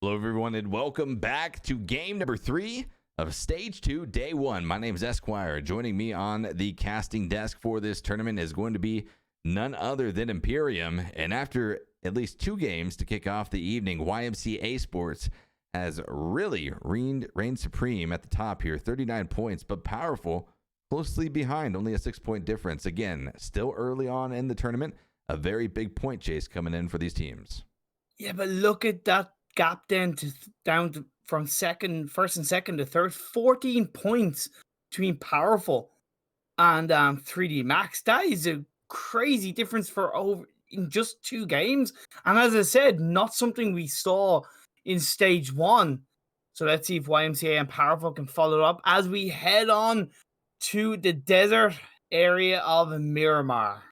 Hello, everyone, and welcome back to game number 3 of Stage 2, Day 1. My name is Esquire. Joining me on the casting desk for this tournament is going to be none other than Imperium. And after at least 2 games to kick off the evening, YMCA Esports has really reigned supreme at the top here. 39 points, but powerful, closely behind, only a 6-point difference. Again, still early on in the tournament, a very big point chase coming in for these teams. Yeah, but look at that gap then from first and second to third. 14 points between Powerful and 3D Max. That is a crazy difference for over in just 2 games. And as I said, not something we saw in stage 1. So let's see if YMCA and Powerful can follow up as we head on to the desert area of Miramar.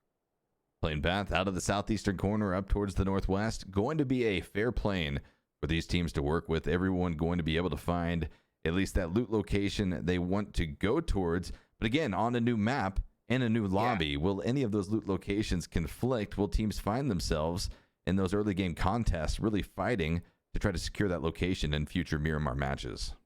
Plane path out of the southeastern corner up towards the northwest. Going to be a fair plane for these teams to work with. Everyone going to be able to find at least that loot location they want to go towards. But again, on a new map and a new lobby, will any of those loot locations conflict? Will teams find themselves in those early game contests really fighting to try to secure that location in future Miramar matches?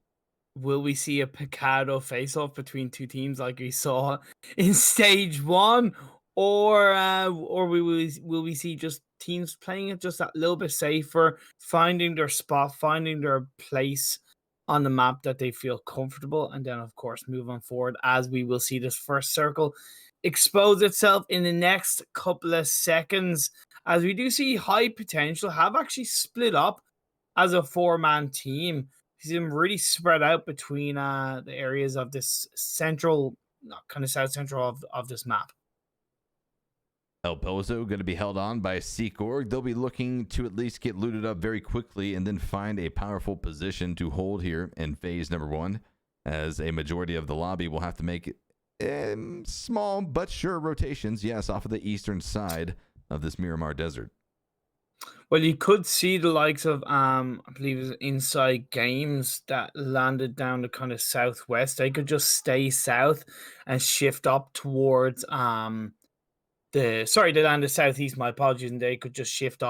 Will we see a Picado face-off between 2 teams like we saw in stage 1? Or will we see just teams playing it just that little bit safer, finding their spot, finding their place on the map that they feel comfortable, and then of course move on forward as we will see this first circle expose itself in the next couple of seconds, as we do see high potential have actually split up as a 4-man team. See them really spread out between the areas of this central, kind of south central of this map. El Pozo going to be held on by SEEKORG. They'll be looking to at least get looted up very quickly and then find a powerful position to hold here in phase number 1, as a majority of the lobby will have to make small but sure rotations, yes, off of the eastern side of this Miramar desert. Well, you could see the likes of, I believe it was Inside Games that landed down the kind of southwest. They could just stay south and shift up towards they landed southeast, my apologies, and they could just shift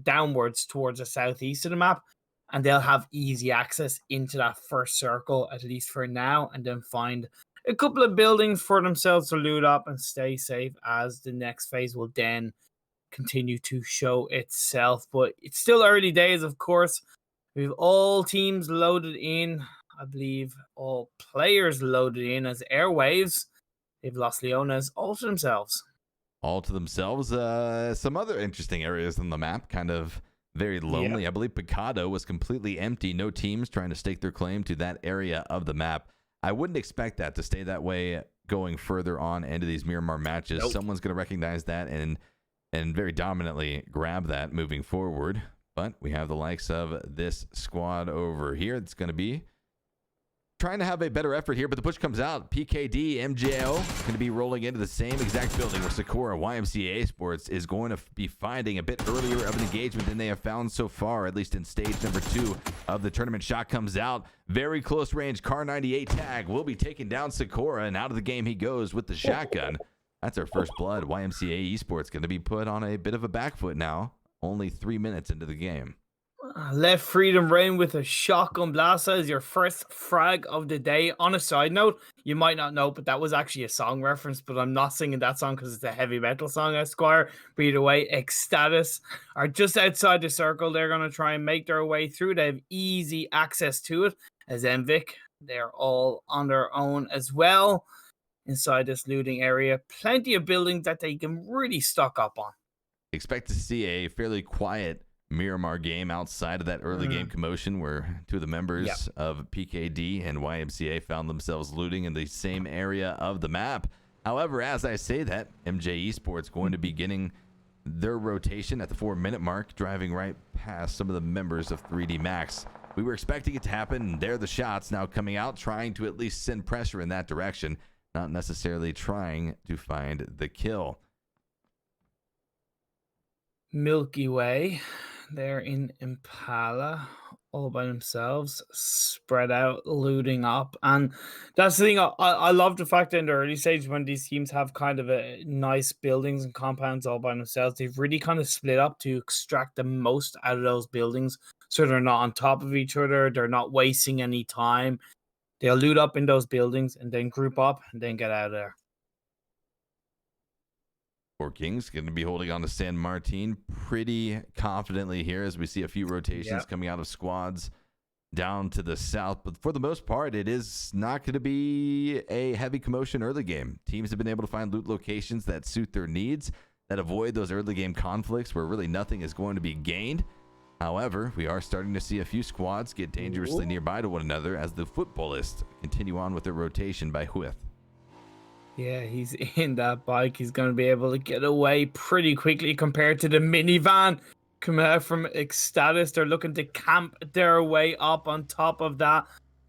downwards towards the southeast of the map, and they'll have easy access into that first circle, at least for now, and then find a couple of buildings for themselves to loot up and stay safe, as the next phase will then continue to show itself. But it's still early days, of course. We have all teams loaded in. I believe all players loaded in as Airwaves. They've lost Leonas all to themselves. Some other interesting areas on the map, kind of very lonely. I believe Picado was completely empty. No teams trying to stake their claim to that area of the map. I wouldn't expect that to stay that way going further on into these Miramar matches. Nope. Someone's going to recognize that and very dominantly grab that moving forward. But we have the likes of this squad over here. It's going to be trying to have a better effort here, but the push comes out. PKD, MJO going to be rolling into the same exact building where SEEKORG YMCA Esports is going to be finding a bit earlier of an engagement than they have found so far, at least in stage number 2 of the tournament. Shot comes out. Very close range. Car 98 tag will be taking down SEEKORG, and out of the game he goes with the shotgun. That's our first blood. YMCA Esports going to be put on a bit of a back foot now, only 3 minutes into the game. Let freedom reign with a shotgun blast as your first frag of the day. On a side note, you might not know, but that was actually a song reference, but I'm not singing that song because it's a heavy metal song, Esquire. But either way, eXtatus are just outside the circle. They're going to try and make their way through. They have easy access to it. As Enviik, they're all on their own as well inside this looting area. Plenty of buildings that they can really stock up on. Expect to see a fairly quiet Miramar game outside of that early game commotion where 2 of the members of PKD and YMCA found themselves looting in the same area of the map. However, as I say that, MJ-Esports going to be getting their rotation at the 4-minute mark, driving right past some of the members of 3D Max. We were expecting it to happen, and there are the shots now coming out, trying to at least send pressure in that direction, not necessarily trying to find the kill. MilkyWay there in Impala all by themselves, spread out, looting up. And that's the thing. I love the fact that in the early stage when these teams have kind of a nice buildings and compounds all by themselves, they've really kind of split up to extract the most out of those buildings. So they're not on top of each other. They're not wasting any time. They'll loot up in those buildings and then group up and then get out of there. Kings going to be holding on to San Martin pretty confidently here as we see a few rotations coming out of squads down to the south. But for the most part, it is not going to be a heavy commotion early game. Teams have been able to find loot locations that suit their needs, that avoid those early game conflicts where really nothing is going to be gained. However, we are starting to see a few squads get dangerously nearby to one another as the Futbolist continue on with their rotation by Huith. Yeah, he's in that bike. He's going to be able to get away pretty quickly compared to the minivan coming out from eXtatus. They're looking to camp their way up on top of that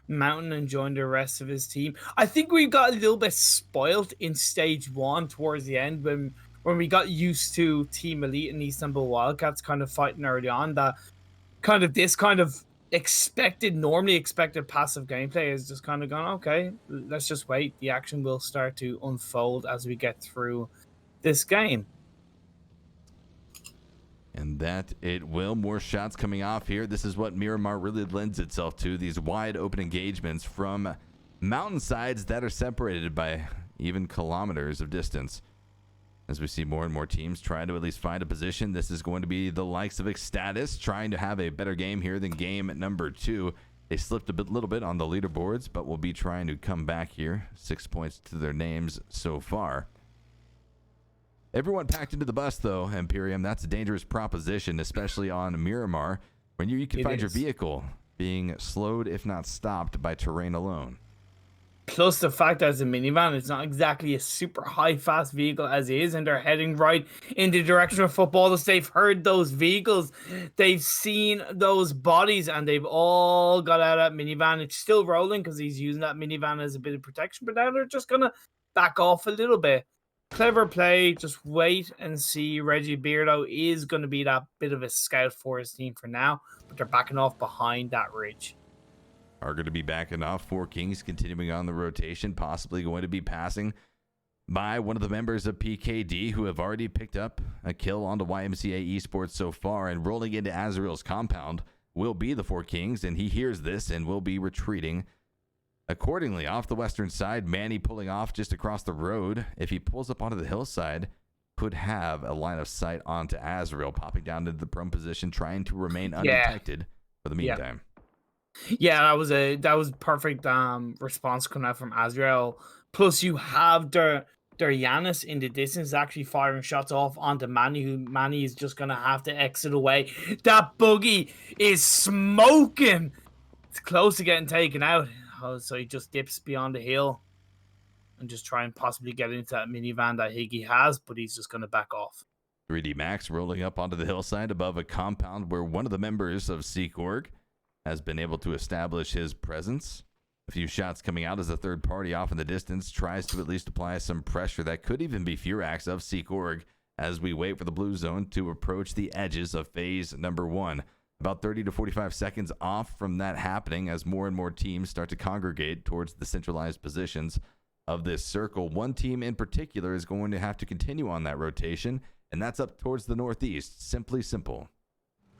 mountain and join the rest of his team. I think we got a little bit spoiled in stage 1 towards the end when we got used to Team Elite and Istanbul Wildcats kind of fighting early on. That kind of this kind of normally expected passive gameplay is just kind of gone, okay, let's just wait. The action will start to unfold as we get through this game. And that it will. More shots coming off here. This is what Miramar really lends itself to, these wide open engagements from mountainsides that are separated by even kilometers of distance. As we see more and more teams trying to at least find a position, this is going to be the likes of eXtatus trying to have a better game here than game number 2. They slipped a little bit on the leaderboards, but will be trying to come back here. 6 points to their names so far. Everyone packed into the bus, though, Imperium. That's a dangerous proposition, especially on Miramar, when you can find your vehicle being slowed, if not stopped, by terrain alone. Plus the fact that it's a minivan, it's not exactly a super high fast vehicle as is, and they're heading right in the direction of Futbolist. They've heard those vehicles, they've seen those bodies, and they've all got out of that minivan. It's still rolling because he's using that minivan as a bit of protection, but now they're just gonna back off a little bit. Clever play, just wait and see. Reggie Beardo is going to be that bit of a scout for his team for now, but they're backing off behind that ridge. Are going to be backing off. 4 Kings continuing on the rotation, possibly going to be passing by one of the members of PKD who have already picked up a kill onto YMCA Esports so far, and rolling into Azrael's compound will be the 4 Kings, and he hears this and will be retreating accordingly. Off the western side, Manny pulling off just across the road. If he pulls up onto the hillside, could have a line of sight onto Azrael, popping down into the prone position, trying to remain undetected for the meantime. Yeah, that was perfect response coming out from Azrael. Plus, you have their Yanis in the distance actually firing shots off onto Manny, who Manny is just gonna have to exit away. That buggy is smoking. It's close to getting taken out. So he just dips beyond the hill and just try and possibly get into that minivan that Higgy has, but he's just gonna back off. 3D Max rolling up onto the hillside above a compound where one of the members of SEEKORG has been able to establish his presence. A few shots coming out as a third party off in the distance tries to at least apply some pressure. That could even be Furax of SEEKORG as we wait for the blue zone to approach the edges of phase number 1. About 30 to 45 seconds off from that happening as more and more teams start to congregate towards the centralized positions of this circle. One team in particular is going to have to continue on that rotation, and that's up towards the northeast. Simply simple.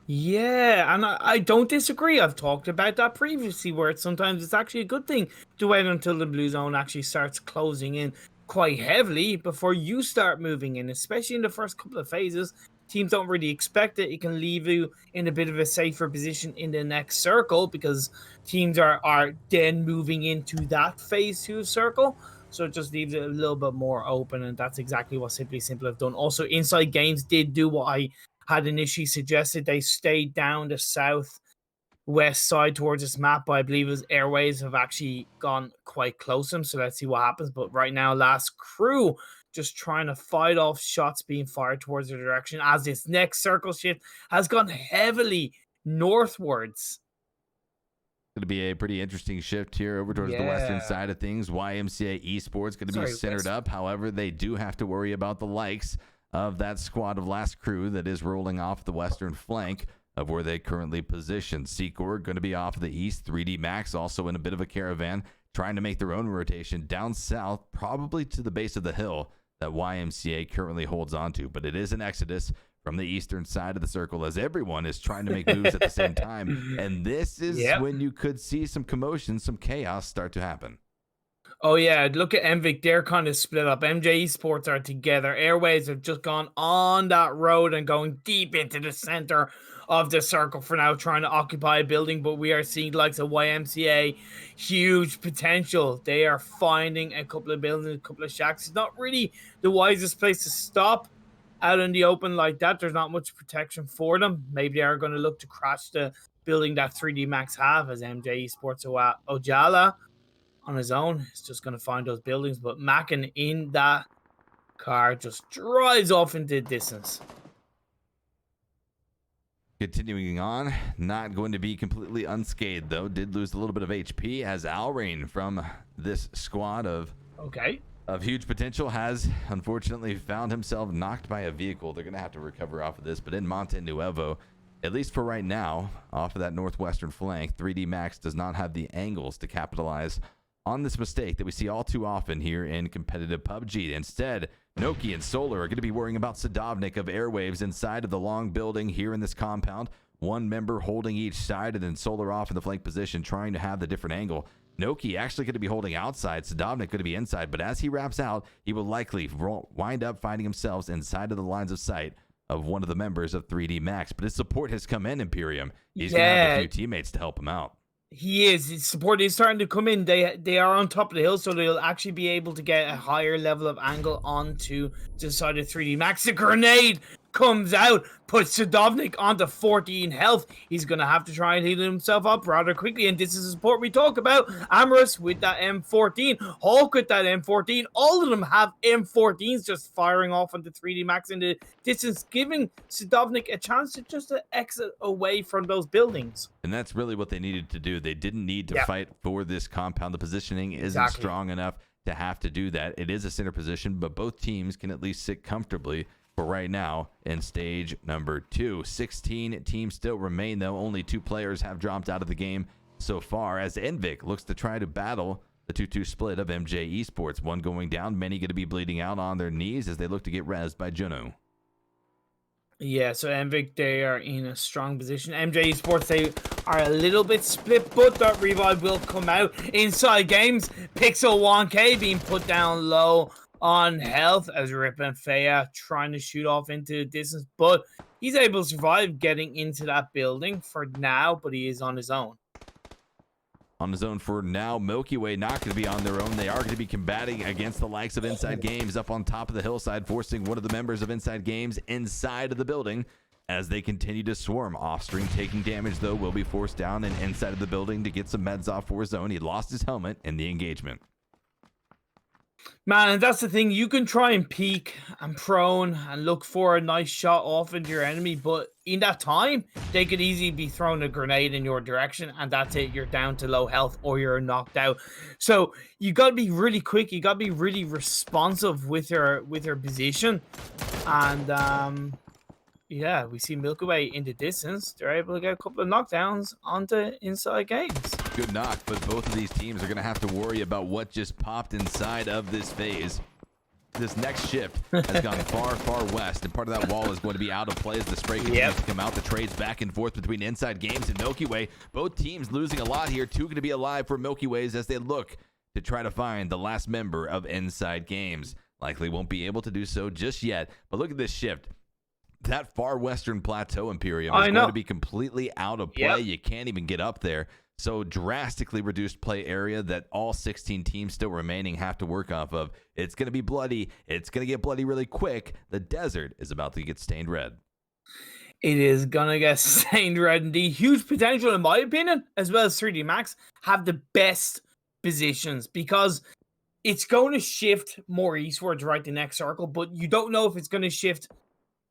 Yeah, and I don't disagree. I've talked about that previously, where sometimes it's actually a good thing to wait until the blue zone actually starts closing in quite heavily before you start moving in, especially in the first couple of phases. Teams don't really expect it. It can leave you in a bit of a safer position in the next circle because teams are then moving into that phase 2 circle. So it just leaves it a little bit more open, and that's exactly what Simply Simple have done. Also, Inside Games did do what I had initially suggested. They stayed down the southwest side towards this map, but I believe his Airwaves have actually gone quite close to him, so let's see what happens. But right now, Last Crew just trying to fight off shots being fired towards their direction as this next circle shift has gone heavily northwards. Going to be a pretty interesting shift here over towards the western side of things. YMCA Esports going to be centered up. However, they do have to worry about the likes of that squad of Last Crew that is rolling off the western flank of where they currently position. SEEKORG going to be off of the east. 3D Max also in a bit of a caravan, trying to make their own rotation down south, probably to the base of the hill that YMCA currently holds on to. But it is an exodus from the eastern side of the circle as everyone is trying to make moves at the same time. And this is when you could see some commotion, some chaos start to happen. Oh, yeah. Look at Enviik. They're kind of split up. MJ-Esports are together. Airwaves have just gone on that road and going deep into the center of the circle for now, trying to occupy a building. But we are seeing the likes of YMCA, huge potential. They are finding a couple of buildings, a couple of shacks. It's not really the wisest place to stop out in the open like that. There's not much protection for them. Maybe they are going to look to crash the building that 3D Max have, as MJ-Esports Ojala on his own is just going to find those buildings. But Mackin in that car just drives off into the distance. Continuing on, not going to be completely unscathed, though. Did lose a little bit of HP as Alrain from this squad of huge potential has unfortunately found himself knocked by a vehicle. They're going to have to recover off of this. But in Monte Nuevo, at least for right now, off of that northwestern flank, 3D Max does not have the angles to capitalize on this mistake that we see all too often here in competitive PUBG. Instead, Noki and Solar are going to be worrying about Sadovnik of Airwaves inside of the long building here in this compound. One member holding each side, and then Solar off in the flank position, trying to have the different angle. Noki actually going to be holding outside, Sadovnik going to be inside, but as he wraps out, he will likely wind up finding himself inside of the lines of sight of one of the members of 3D Max. But his support has come in, Imperium. He's going to have a few teammates to help him out. He is. His support is starting to come in. They are on top of the hill, so they'll actually be able to get a higher level of angle onto the side of 3D Max. The grenade comes out, puts Sadovnik onto 14 health. He's going to have to try and heal himself up rather quickly, and this is the support we talk about. Amorous with that M14, Hulk with that M14. All of them have M14s just firing off onto 3D Max in the distance, giving Sadovnik a chance to just exit away from those buildings. And that's really what they needed to do. They didn't need to fight for this compound. The positioning isn't strong enough to have to do that. It is a center position, but both teams can at least sit comfortably for right now in stage number 2. 16 teams still remain, though. Only 2 players have dropped out of the game so far, as Enviik looks to try to battle the 2-2 split of MJ-Esports. One going down, many going to be bleeding out on their knees as they look to get rezzed by Juno. Yeah, so Enviik, they are in a strong position. MJ-Esports, they are a little bit split, but that revive will come out. Inside games, Pixel 1K being put down low on health as Rip and Faya trying to shoot off into the distance, but he's able to survive getting into that building for now, but he is on his own. On his own for now. MilkyWay not going to be on their own. They are going to be combating against the likes of Inside Games up on top of the hillside, forcing one of the members of Inside Games inside of the building as they continue to swarm. Offstream taking damage, though, will be forced down and inside of the building to get some meds off for his own. He lost his helmet in the engagement. Man, and that's the thing. You can try and peek and prone and look for a nice shot off into your enemy, but in that time, they could easily be throwing a grenade in your direction, and that's it. You're down to low health or you're knocked out. So you got to be really quick. You got to be really responsive with your position. And yeah, we see MilkyWay in the distance. They're able to get a couple of knockdowns onto Inside Games. Good knock, but both of these teams are going to have to worry about what just popped inside of this phase. This next shift has gone far, far west, and part of that wall is going to be out of play as the spray continues to come out. The trades back and forth between Inside Games and MilkyWay. Both teams losing a lot here. 2 going to be alive for MilkyWays as they look to try to find the last member of Inside Games. Likely won't be able to do so just yet, but look at this shift. That far western plateau, Imperium, is going to be completely out of play. You can't even get up there. So drastically reduced play area that all 16 teams still remaining have to work off of. It's going to be bloody. It's going to get bloody really quick. The desert is about to get stained red. It is going to get stained red indeed. Huge potential, in my opinion, as well as 3D Max, have the best positions because it's going to shift more eastwards right the next circle, but you don't know if it's going to shift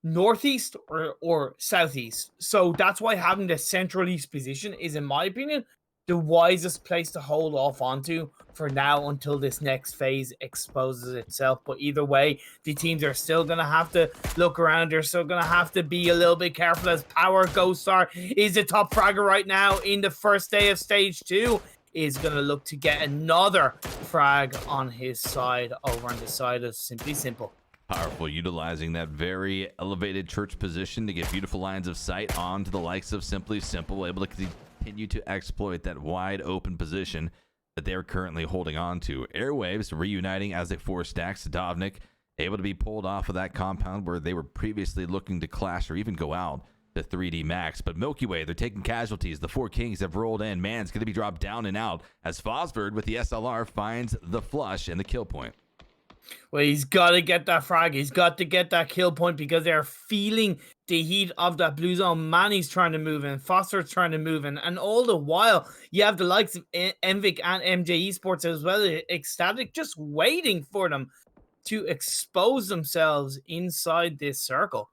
northeast or southeast. So that's why having the central east position is, in my opinion, the wisest place to hold off onto for now until this next phase exposes itself. But either way, the teams are still going to have to look around. They're still going to have to be a little bit careful, as Power Ghost Star is the top fragger right now in the first day of stage 2. Is going to look to get another frag on his side over on the side of Simply Simple. Powerful, utilizing that very elevated church position to get beautiful lines of sight onto the likes of Simply Simple, able to continue to exploit that wide open position that they're currently holding on to. Airwaves reuniting as they 4-stack. Sadovnik able to be pulled off of that compound where they were previously looking to clash or even go out to 3D Max. But MilkyWay, they're taking casualties. The 4 Kings have rolled in. Man's going to be dropped down and out as Fosford with the SLR finds the flush and the kill point. Well, he's got to get that frag. He's got to get that kill point because they're feeling the heat of that blue zone. Manny's trying to move in. Foster's trying to move in. And all the while, you have the likes of Enviik and MJ-Esports as well, eXtatus, just waiting for them to expose themselves inside this circle.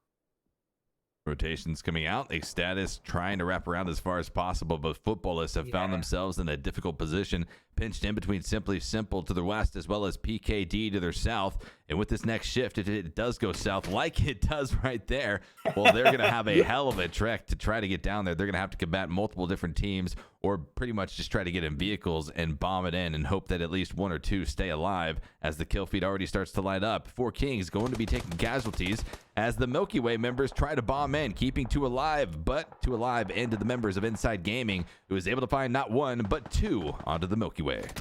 Rotations coming out. eXtatus trying to wrap around as far as possible, but Futbolists have found themselves in a difficult position, pinched in between Simply Simple to the west as well as PKD to their south. And with this next shift, if it does go south like it does right there, well, they're going to have a hell of a trek to try to get down there. They're going to have to combat multiple different teams or pretty much just try to get in vehicles and bomb it in and hope that at least 1 or 2 stay alive as the kill feed already starts to light up. 4 Kings going to be taking casualties as the MilkyWay members try to bomb in, keeping 2 alive, but 2 alive into the members of Inside Gaming, who is able to find not 1, but 2 onto the MilkyWay.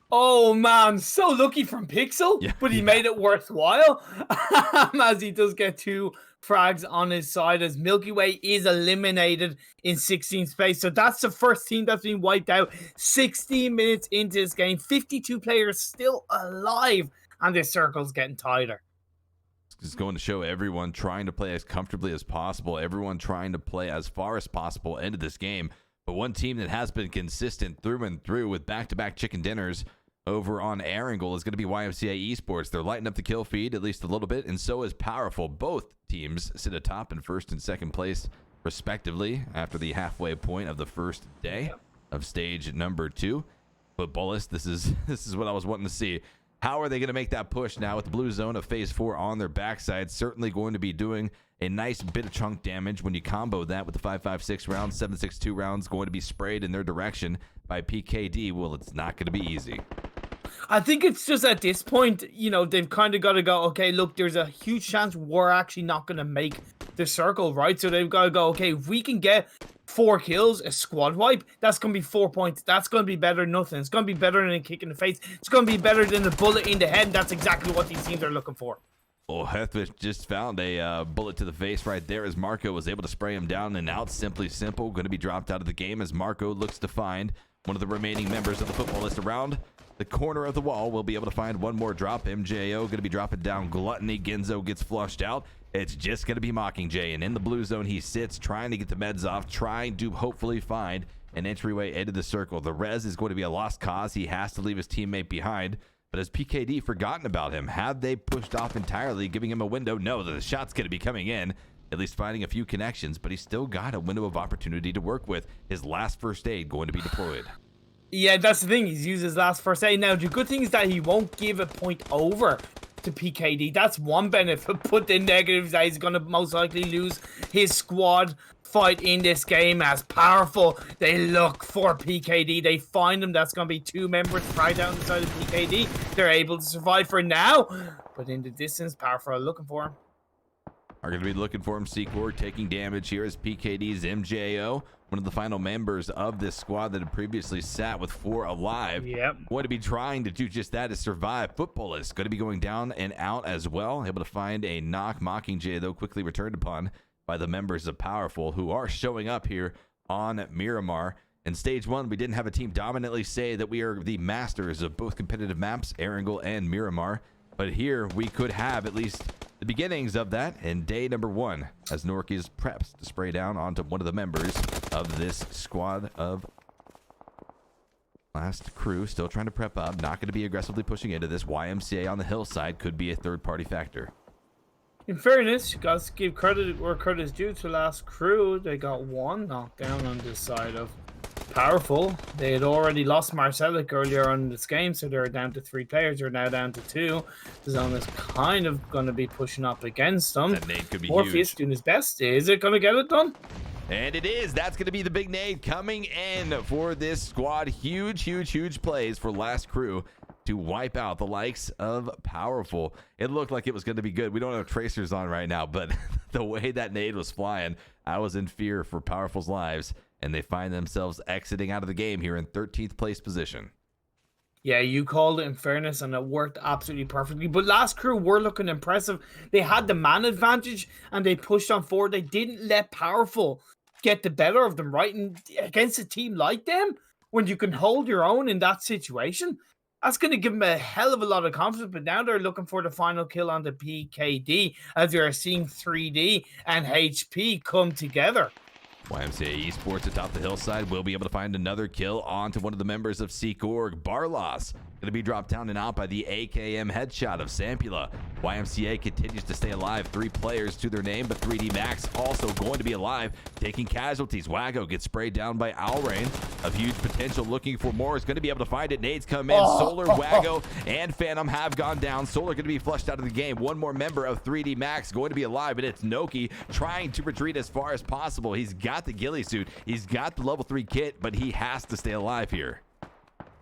Oh man, so lucky from Pixel, but he made it worthwhile as he does get 2 frags on his side as MilkyWay is eliminated in 16th space. So that's the first team that's been wiped out 16 minutes into this game. 52 players still alive, and this circle's getting tighter. It's going to show everyone trying to play as comfortably as possible, everyone trying to play as far as possible into this game. But one team that has been consistent through and through with back-to-back chicken dinners over on Erangel is going to be YMCA Esports. They're lighting up the kill feed at least a little bit, and so is Powerful. Both teams sit atop in first and second place, respectively, after the halfway point of the first day of stage number 2. Futbolist, this is what I was wanting to see. How are they going to make that push now with the blue zone of phase 4 on their backside? Certainly going to be doing a nice bit of chunk damage when you combo that with the 5.56 rounds. 7.62 rounds going to be sprayed in their direction by PKD. Well, it's not going to be easy. I think it's just at this point, you know, they've kind of got to go, okay, look, there's a huge chance we're actually not going to make the circle, right? So they've got to go, okay, if we can get 4 kills, a squad wipe, that's going to be 4 points. That's going to be better than nothing. It's going to be better than a kick in the face. It's going to be better than a bullet in the head. That's exactly what these teams are looking for. Well, Hethwich just found a bullet to the face right there as Marco was able to spray him down and out. Simply Simple going to be dropped out of the game as Marco looks to find one of the remaining members of the Futbolist around the corner of the wall. We'll be able to find one more drop. MJO going to be dropping down Gluttony. Genzo gets flushed out. It's just going to be Mockingjay, and in the blue zone he sits trying to get the meds off, trying to hopefully find an entryway into the circle. The res is going to be a lost cause. He has to leave his teammate behind. But has PKD forgotten about him? Have they pushed off entirely, giving him a window? No, the shot's going to be coming in, at least finding a few connections, but he's still got a window of opportunity to work with. His last first aid going to be deployed. Yeah, that's the thing. He's used his last first aid. Now, the good thing is that he won't give a point over to PKD. That's one benefit. But the negative is that he's going to most likely lose his squad fight in this game. As Powerful, they look for PKD. They find him. That's going to be 2 members right down the side of PKD. They're able to survive for now. But in the distance, Powerful are looking for him. Are going to be looking for him. SEEKORG taking damage here as PKD's MJO, one of the final members of this squad that had previously sat with 4 alive. Yep. Going to be trying to do just that, to survive. Futbolist going to be going down and out as well. Able to find a knock. Mockingjay, though, quickly returned upon by the members of Powerful, who are showing up here on Miramar. In stage 1, we didn't have a team dominantly say that we are the masters of both competitive maps, Erangel and Miramar. But here we could have at least the beginnings of that in day number 1 as Norkies preps to spray down onto one of the members of this squad of last crew. Still trying to prep up. Not going to be aggressively pushing into this. YMCA on the hillside could be a third-party factor. In fairness, you guys give credit where credit is due to last crew. They got 1 knockdown on this side of Powerful. They had already lost Marcelic earlier on in this game, so they're down to 3 players. They're now down to 2. The zone is kind of going to be pushing up against them. That nade could be Morpheus huge. doing his best. Is it going to get it done? And it is. That's going to be the big nade coming in for this squad. Huge plays for Last Crew to wipe out the likes of Powerful. It looked like it was going to be good. We don't have tracers on right now, but the way that nade was flying, I was in fear for Powerful's lives, and they find themselves exiting out of the game here in 13th place position. Yeah, you called it in fairness, and it worked absolutely perfectly. But Last Crew were looking impressive. They had the man advantage, and they pushed on forward. They didn't let Powerful get the better of them, right? And against a team like them, when you can hold your own in that situation, that's going to give them a hell of a lot of confidence. But now they're looking for the final kill on the PKD, as we are seeing 3D and HP come together. YMCA Esports atop the hillside will be able to find another kill onto one of the members of SEEKORG. Barlos going to be dropped down and out by the AKM headshot of Sampula. YMCA continues to stay alive. 3 players to their name, but 3D Max also going to be alive, taking casualties. Wago gets sprayed down by Alrain. Of huge potential, looking for more. Is going to be able to find it. Nades come in. Solar, Wago, and Phantom have gone down. Solar going to be flushed out of the game. One more member of 3D Max going to be alive, and it's Noki trying to retreat as far as possible. He's got the ghillie suit. He's got the level 3 kit, but he has to stay alive here.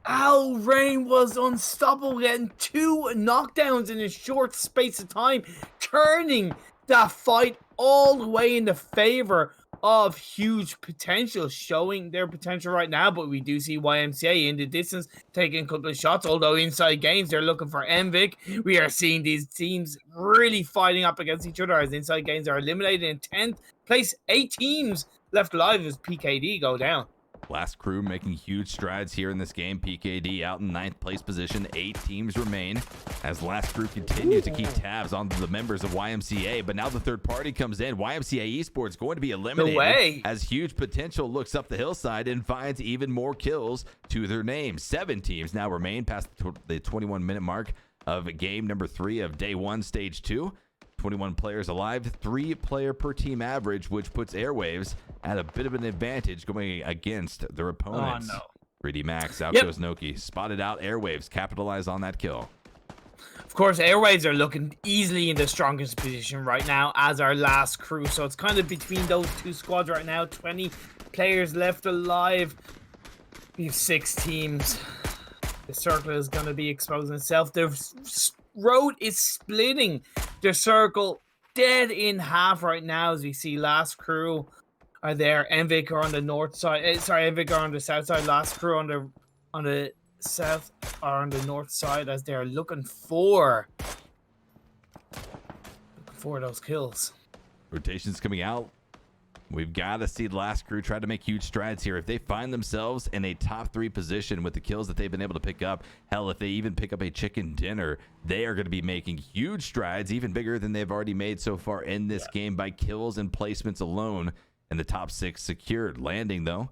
Alrain was unstoppable, getting 2 knockdowns in a short space of time, turning that fight all the way in the favor of huge potential, showing their potential right now. But we do see YMCA in the distance taking a couple of shots, although inside games they're looking for Enviik. We are seeing these teams really fighting up against each other as inside games are eliminated in 10th place. 8 teams left alive as PKD go down. Last Crew making huge strides here in this game. PKD out in 9th place position. 8 teams remain as Last Crew continues to keep tabs on the members of YMCA. But now the third party comes in. YMCA Esports going to be eliminated as huge potential looks up the hillside and finds even more kills to their name. 7 teams now remain past the 21-minute mark of game number 3 of day 1, stage 2. 21 players alive, 3 player per team average, which puts Airwaves at a bit of an advantage going against their opponents. Oh, no. 3D Max out goes Noki. Spotted out Airwaves. Capitalize on that kill. Of course, Airwaves are looking easily in the strongest position right now as our Last Crew. So it's kind of between those 2 squads right now. 20 players left alive. We have 6 teams. The circle is going to be exposing itself. The road is splitting. The circle dead in half right now as we see Last Crew are there. Enviik are on the north side. Enviik are on the south side. Last Crew on the south are on the north side as they're looking for those kills. Rotations coming out. We've got to see Last Crew try to make huge strides here. If they find themselves in a top 3 position with the kills that they've been able to pick up, hell, if they even pick up a chicken dinner, they are going to be making huge strides, even bigger than they've already made so far in this game by kills and placements alone. And the top 6 secured. Landing, though,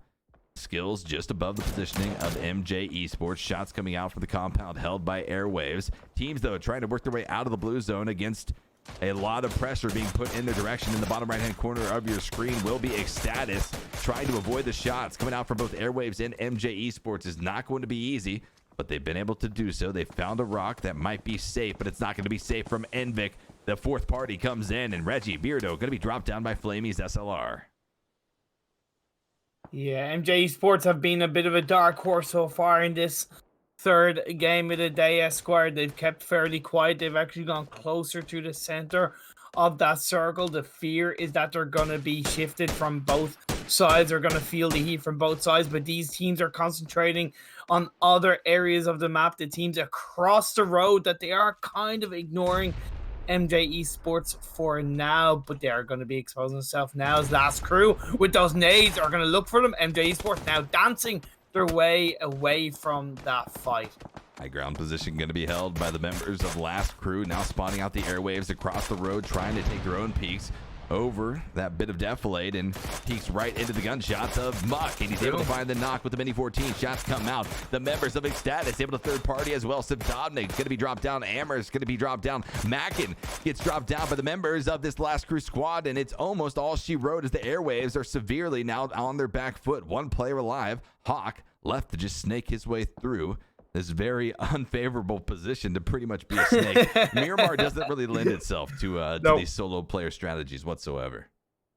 skills just above the positioning of MJ-Esports. Shots coming out for the compound held by Airwaves. Teams, though, trying to work their way out of the blue zone against a lot of pressure being put in their direction. In the bottom right-hand corner of your screen will be eXtatus trying to avoid the shots coming out from both Airwaves and MJ-Esports. Is not going to be easy, but they've been able to do so. They found a rock that might be safe, but it's not going to be safe from Enviik. The 4th party comes in, and Reggie Beardo going to be dropped down by Flamey's SLR. Yeah, MJ-Esports have been a bit of a dark horse so far in this 3rd game of the day, Esquire. They've kept fairly quiet. They've actually gone closer to the center of that circle. The fear is that they're going to be shifted from both sides. They're going to feel the heat from both sides, but these teams are concentrating on other areas of the map. The teams across the road that they are kind of ignoring MJ-Esports for now, but they are going to be exposing themselves now as Last Crew with those nades are going to look for them. MJ-Esports now dancing their way away from that fight. High ground position going to be held by the members of Last Crew, now spotting out the Airwaves across the road, trying to take their own peaks. over that bit of defilade and peeks right into the gunshots of Muck, and he's able to find the knock with the Mini 14. Shots come out. The members of eXtatus able to third party as well. Subdobnik going to be dropped down. Amherst going to be dropped down. Mackin gets dropped down by the members of this Last Crew squad, and it's almost all she wrote as the Airwaves are severely now on their back foot. One player alive. Hawk left to just snake his way through this very unfavorable position to pretty much be a snake. Miramar doesn't really lend itself to these solo player strategies whatsoever.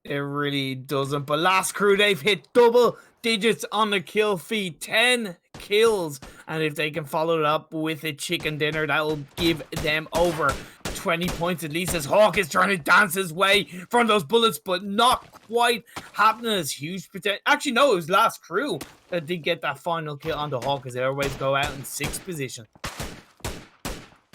It really doesn't. But Last Crew, they've hit double digits on the kill feed. 10 kills. And if they can follow it up with a chicken dinner, that will give them over 20 points at least, as Hawk is trying to dance his way from those bullets, but not quite happening. As huge potential. Actually, no, it was Last Crew that did get that final kill on the Hawk as Airwaves go out in 6th position.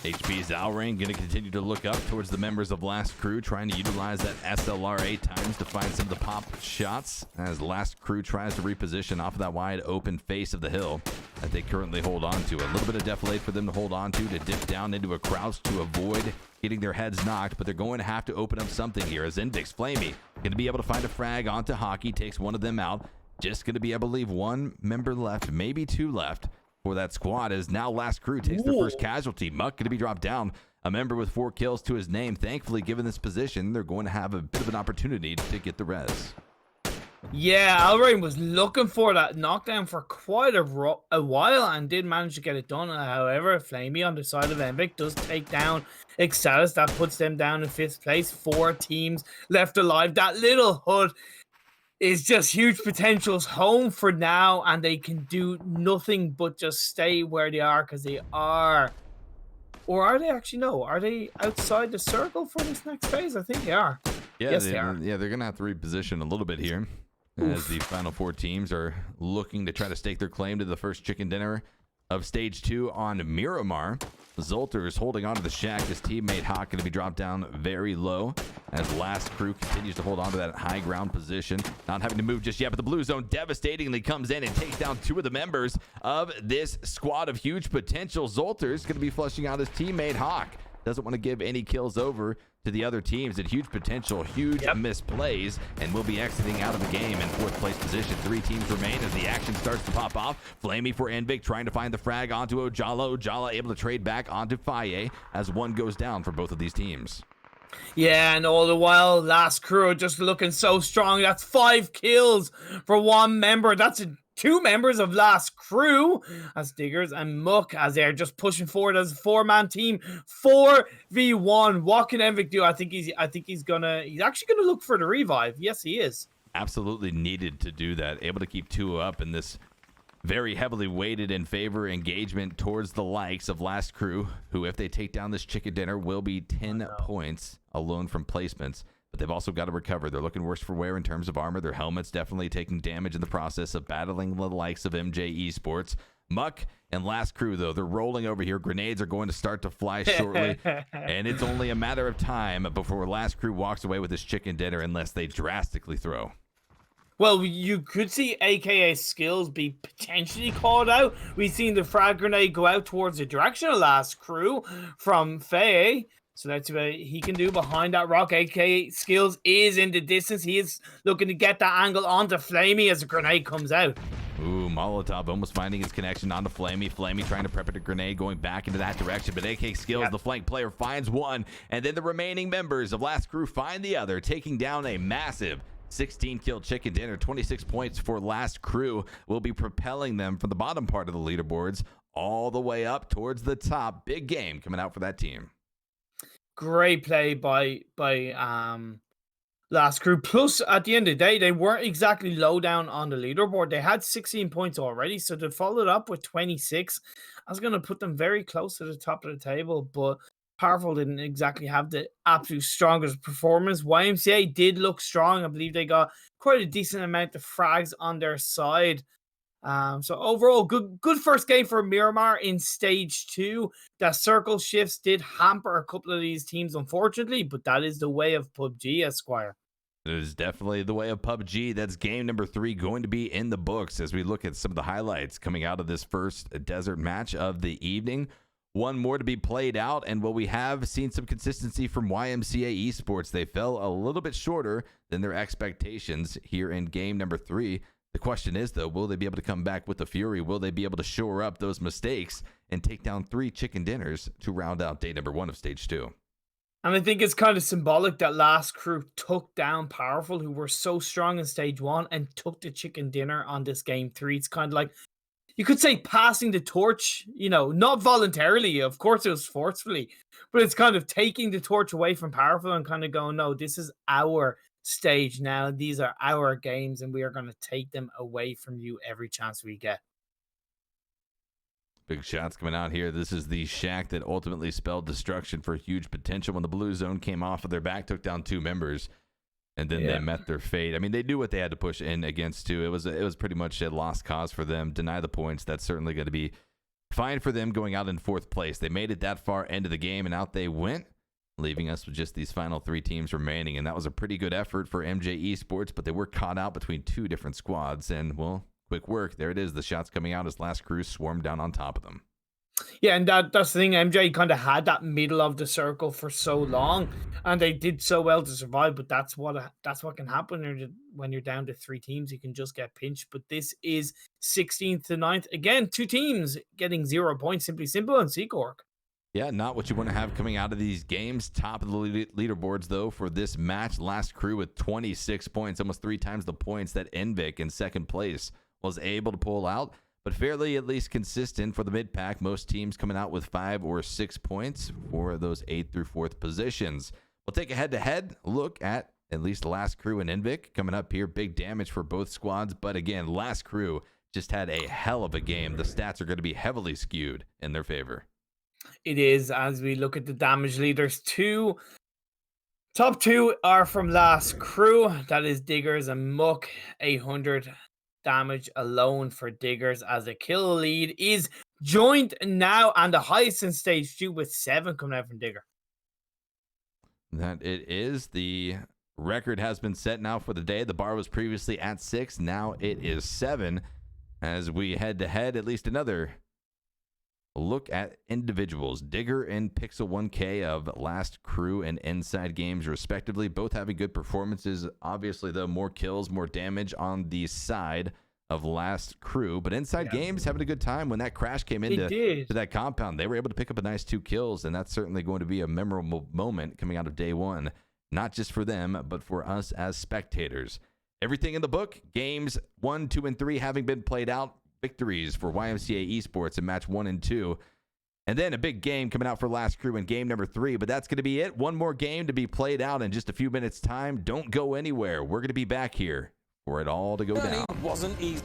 HP's Alrain going to continue to look up towards the members of Last Crew, trying to utilize that SLR 8 times to find some of the pop shots as Last Crew tries to reposition off of that wide open face of the hill that they currently hold on to. A little bit of defilade for them to hold on to dip down into a crouch to avoid getting their heads knocked, but they're going to have to open up something here as Enviik's Flamey going to be able to find a frag onto Hockey, takes one of them out. Just going to be able to leave one member left, maybe two left for that squad, as now Last Crew takes their first casualty. Muck going to be dropped down, a member with 4 kills to his name. Thankfully, given this position, they're going to have a bit of an opportunity to get the res. Yeah, Alrain was looking for that knockdown for quite a while and did manage to get it done. However, Flamey on the side of Enviik does take down eXtatus. That puts them down in 5th place. 4 teams left alive. That little hood is just huge potential's home for now, and they can do nothing but just stay where they are, because they are. Or are they actually? No. Are they outside the circle for this next phase? I think they are. Yeah, yes, they are. Yeah, they're going to have to reposition a little bit here as the final 4 teams are looking to try to stake their claim to the first chicken dinner of Stage 2 on Miramar. Zolter is holding on to the shack. His teammate Hawk going to be dropped down very low as Last Crew continues to hold on to that high ground position. Not having to move just yet, but the blue zone devastatingly comes in and takes down 2 of the members of this squad of huge potential. Zolter is going to be flushing out his teammate Hawk. Doesn't want to give any kills over to the other teams. At huge potential, huge misplays, and will be exiting out of the game in 4th place position. 3 teams remain as the action starts to pop off. Flamey for Enviik trying to find the frag onto Ojala. Ojala able to trade back onto Faye as one goes down for both of these teams. Yeah, and all the while, Last Crew just looking so strong. That's 5 kills for one member. That's 2 members of Last Crew as Diggers and Muck, as they're just pushing forward as a 4-man team. 4v1. What can Enviik do? I think he's actually gonna look for the revive. Yes, he is. Absolutely needed to do that. Able to keep 2 up in this very heavily weighted in favor engagement towards the likes of Last Crew, who, if they take down this chicken dinner, will be 10 points alone from placements. But they've also got to recover. They're looking worse for wear in terms of armor. Their helmets definitely taking damage in the process of battling the likes of MJ-Esports. Muck and Last Crew, though, they're rolling over here. Grenades are going to start to fly shortly. And it's only a matter of time before Last Crew walks away with this chicken dinner unless they drastically throw. Well, you could see AKA skills be potentially called out. We've seen the frag grenade go out towards the direction of Last Crew from Faye. So that's what he can do behind that rock. AKA skills is in the distance. He is looking to get that angle onto Flamey as the grenade comes out. Ooh, Molotov almost finding his connection onto Flamey. Flamey trying to prep a grenade going back into that direction, but AK Skills, the flank player, finds one, and then the remaining members of Last Crew find the other, taking down a massive 16-kill chicken dinner. 26 points for Last Crew will be propelling them from the bottom part of the leaderboards all the way up towards the top. Big game coming out for that team. Great play by Last Crew. Plus, at the end of the day, they weren't exactly low down on the leaderboard. They had 16 points already, so to follow it up with 26, I was going to put them very close to the top of the table, but Powerful didn't exactly have the absolute strongest performance. YMCA did look strong. I believe they got quite a decent amount of frags on their side. So overall, good first game for Miramar in Stage 2. That circle shifts did hamper a couple of these teams, unfortunately, but that is the way of PUBG, Esquire. It is definitely the way of PUBG. That's game number 3 going to be in the books as we look at some of the highlights coming out of this first desert match of the evening. one more to be played out. And while we have seen some consistency from YMCA Esports, they fell a little bit shorter than their expectations here in game number 3. The question is, though, will they be able to come back with the fury? Will they be able to shore up those mistakes and take down 3 chicken dinners to round out day number 1 of stage 2? And I think it's kind of symbolic that Last Crew took down Powerful, who were so strong in stage 1, and took the chicken dinner on this game 3. It's kind of like, you could say passing the torch, not voluntarily. Of course, it was forcefully, but it's kind of taking the torch away from Powerful and kind of going, no, this is our stage now. These are our games, and we are going to take them away from you every chance we get. Big shots coming out here. This is the shack that ultimately spelled destruction for huge potential when the blue zone came off of their back, took down 2 members, and then they met their fate. I mean, they knew what they had to push in against 2. It was pretty much a lost cause for them. Deny the points. That's certainly going to be fine for them going out in 4th place. They made it that far into the game, and out they went, leaving us with just these final 3 teams remaining. And that was a pretty good effort for MJ-Esports, but they were caught out between 2 different squads. And, well, quick work. There it is. The shots coming out as Last Crew swarmed down on top of them. Yeah, and that's the thing. MJ kind of had that middle of the circle for so long, and they did so well to survive. But that's what can happen when you're down to 3 teams. You can just get pinched. But this is 16th to 9th. Again, 2 teams getting 0 points. Simply Simple and SEEKORG. Yeah, not what you want to have coming out of these games. Top of the leaderboards, though, for this match. Last Crew with 26 points, almost 3 times the points that Enviik in 2nd place was able to pull out, but fairly at least consistent for the mid-pack. Most teams coming out with 5 or 6 points for those 8th through 4th positions. We'll take a head-to-head look at least Last Crew and Enviik coming up here. Big damage for both squads, but again, Last Crew just had a hell of a game. The stats are going to be heavily skewed in their favor. It is, as we look at the damage leaders. Top 2 are from Last Crew. That is Diggers and Muck. 800 damage alone for Diggers, as the kill lead is joint now and the highest in stage 2 with 7 coming out from Digger. That it is. The record has been set now for the day. The bar was previously at 6. Now it is 7. As we head to head, at least another look at individuals. Digger and Pixel 1K of Last Crew and Inside Games, respectively, both having good performances. Obviously, though, more kills, more damage on the side of Last Crew. But Inside Games having a good time. When that crash came into that compound, they were able to pick up a nice 2 kills, and that's certainly going to be a memorable moment coming out of day 1, not just for them, but for us as spectators. Everything in the book, games 1, 2, and 3 having been played out. Victories for YMCA Esports in match 1 and 2. And then a big game coming out for Last Crew in game number 3. But that's going to be it. One more game to be played out in just a few minutes' time. Don't go anywhere. We're going to be back here for it all to go down. Wasn't easy.